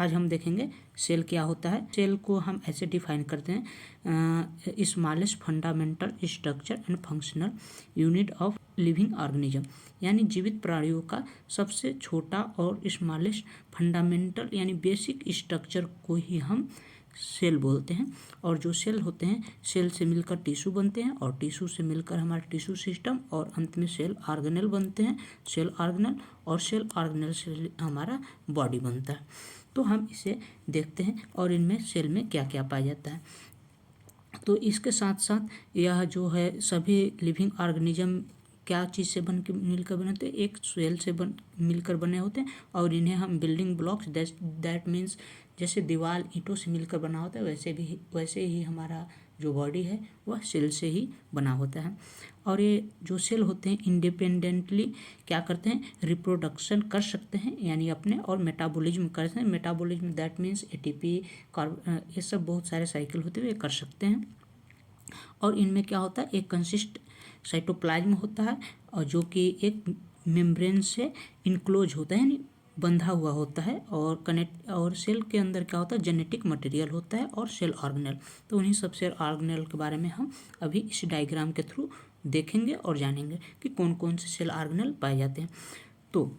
आज हम देखेंगे सेल क्या होता है। सेल को हम ऐसे डिफाइन करते हैं, smallest fundamental structure and functional unit of living organism, यानी जीवित प्राणियों का सबसे छोटा और स्मॉलेस्ट फंडामेंटल यानी बेसिक स्ट्रक्चर को ही हम सेल बोलते हैं। और जो सेल होते हैं, सेल से मिलकर टिश्यू बनते हैं और टिश्यू से मिलकर हमारा टिश्यू सिस्टम और अंत में सेल ऑर्गेनेल बनते हैं, सेल ऑर्गेनेल, और सेल ऑर्गेनेल से हमारा बॉडी बनता है। तो हम इसे देखते हैं और इनमें सेल में क्या क्या पाया जाता है। तो इसके साथ साथ यह जो है सभी लिविंग ऑर्गेनिज्म क्या चीज़ से मिलकर बने होते हैं, एक सेल से मिलकर बने होते हैं। और इन्हें हम बिल्डिंग ब्लॉक्स, दैट मीन्स जैसे दीवार ईंटों से मिलकर बना होता है, वैसे ही हमारा जो बॉडी है वह सेल से ही बना होता है। और ये जो सेल होते हैं इंडिपेंडेंटली क्या करते हैं, रिप्रोडक्शन कर सकते हैं यानी अपने, और मेटाबॉलिज्म करते हैं। मेटाबॉलिज्म दैट मीन्स एटीपी, ये सब बहुत सारे साइकिल होते हुए कर सकते हैं। और इनमें क्या होता है, एक कंसिस्ट साइटोप्लाज्म होता है और जो कि एक मेम्ब्रेन से इनक्लोज होता है यानी बंधा हुआ होता है। और सेल के अंदर क्या होता है, जेनेटिक मटेरियल होता है और सेल ऑर्गेनेल। तो उन्हीं सब सेल ऑर्गेनेल के बारे में हम अभी इस डायग्राम के थ्रू देखेंगे और जानेंगे कि कौन कौन से सेल ऑर्गेनेल पाए जाते हैं। तो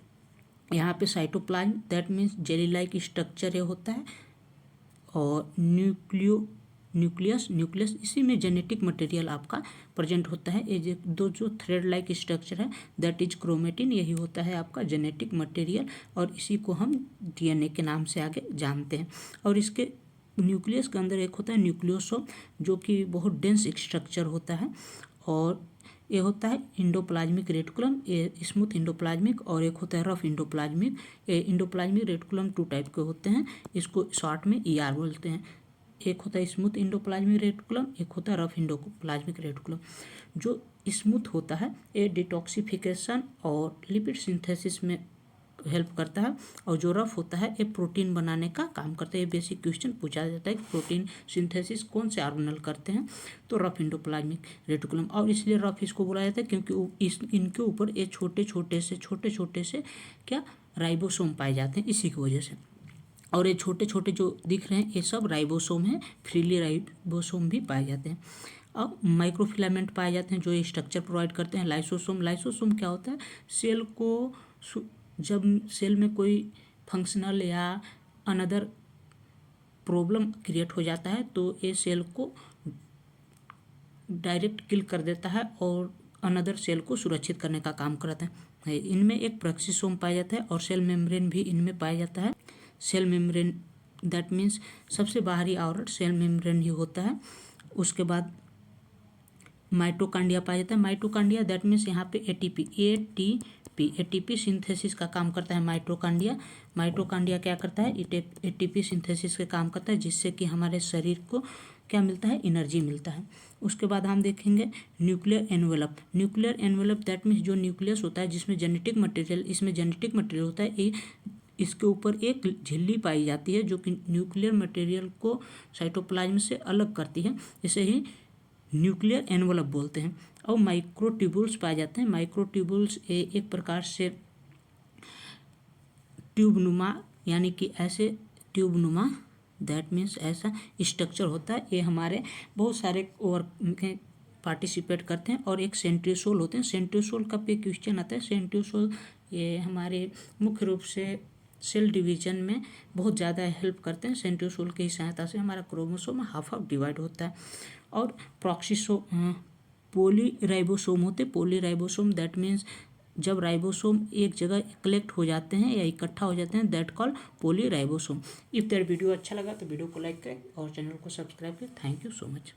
यहाँ पे cytoplasm that means jelly like structure ये होता है, और न्यूक्लियस इसी में जेनेटिक मटेरियल आपका प्रेजेंट होता है। ये जो थ्रेड लाइक स्ट्रक्चर है दैट इज क्रोमेटिन, यही होता है आपका जेनेटिक मटेरियल, और इसी को हम डीएनए के नाम से आगे जानते हैं। और इसके न्यूक्लियस के अंदर एक होता है न्यूक्लियोसोम, जो कि बहुत डेंस स्ट्रक्चर होता है। और ये होता है इंडोप्लाज्मिक रेटिकुलम, ये स्मूथ इंडोप्लाज्मिक, और एक होता है रफ इंडोप्लाज्मिक। ये इंडोप्लाज्मिक रेटिकुलम 2 टाइप के होते हैं, इसको शॉर्ट में ईआर बोलते हैं। एक होता है स्मूथ इंडोप्लाज्मिक रेटिकुलम, एक होता है रफ इंडोप्लाज्मिक रेटिकुलम। जो स्मूथ होता है ये डिटॉक्सिफिकेशन और लिपिड सिंथेसिस में हेल्प करता है, और जो रफ होता है ये प्रोटीन बनाने का काम करता है। ये बेसिक क्वेश्चन पूछा जाता है कि प्रोटीन सिंथेसिस कौन से ऑर्गेनेल करते हैं, तो रफ इंडोप्लाज्मिक रेटिकुलम। और इसलिए रफ इसको बोला जाता है क्योंकि इनके ऊपर ये छोटे छोटे से क्या राइबोसोम पाए जाते हैं, इसी की वजह से। और ये छोटे छोटे जो दिख रहे हैं ये सब राइबोसोम हैं, फ्रीली राइबोसोम भी पाए जाते हैं। अब माइक्रोफिलामेंट पाए जाते हैं जो ये स्ट्रक्चर प्रोवाइड करते हैं। लाइसोसोम क्या होता है, सेल को जब सेल में कोई फंक्शनल या अनदर प्रॉब्लम क्रिएट हो जाता है तो ये सेल को डायरेक्ट किल कर देता है और अनदर सेल को सुरक्षित करने का काम करता है। इनमें एक प्रोक्सिसोम पाया जाता है और सेल मेम्ब्रेन भी इनमें पाया जाता है। सेल मेम्ब्रेन दैट मीन्स सबसे बाहरी आवरण सेल मेम्ब्रेन ही होता है। उसके बाद माइटोकांडिया पाया जाता है। माइटोकांडिया दैट मीन्स यहाँ पे एटीपी सिंथेसिस का काम करता है। माइटोकांडिया क्या करता है, एटीपी सिंथेसिस का काम करता है, जिससे कि हमारे शरीर को क्या मिलता है, एनर्जी मिलता है। उसके बाद हम देखेंगे न्यूक्लियर एनवेलप दैट मीन्स जो न्यूक्लियस होता है जिसमें जेनेटिक मटेरियल होता है, ये इसके ऊपर एक झिल्ली पाई जाती है जो कि न्यूक्लियर मटेरियल को साइटोप्लाज्म से अलग करती है, इसे ही न्यूक्लियर एनवेलप बोलते हैं। और माइक्रोट्यूब्यूल्स पाए जाते हैं। माइक्रोट्यूब्यूल्स एक प्रकार से ट्यूबनुमा यानी कि ऐसे ट्यूबनुमा दैट मीन्स ऐसा स्ट्रक्चर होता है। ये हमारे बहुत सारे वर्क में पार्टिसिपेट करते हैं। और एक सेंट्रियोसोल होते हैं। सेंट्रियोसोल का पे क्वेश्चन आता है। सेंट्रियोसोल ये हमारे मुख्य रूप से सेल डिवीजन में बहुत ज़्यादा हेल्प करते हैं। सेंट्रियोसोल की सहायता से हमारा क्रोमोसोम हाफ डिवाइड होता है। और पॉलीराइबोसोम होते हैं। पॉलीराइबोसोम दैट मीन्स जब राइबोसोम एक जगह कलेक्ट हो जाते हैं या इकट्ठा हो जाते हैं that called polyribosome. If that video अच्छा लगा तो वीडियो को लाइक करें और चैनल को सब्सक्राइब करें। Thank you so much.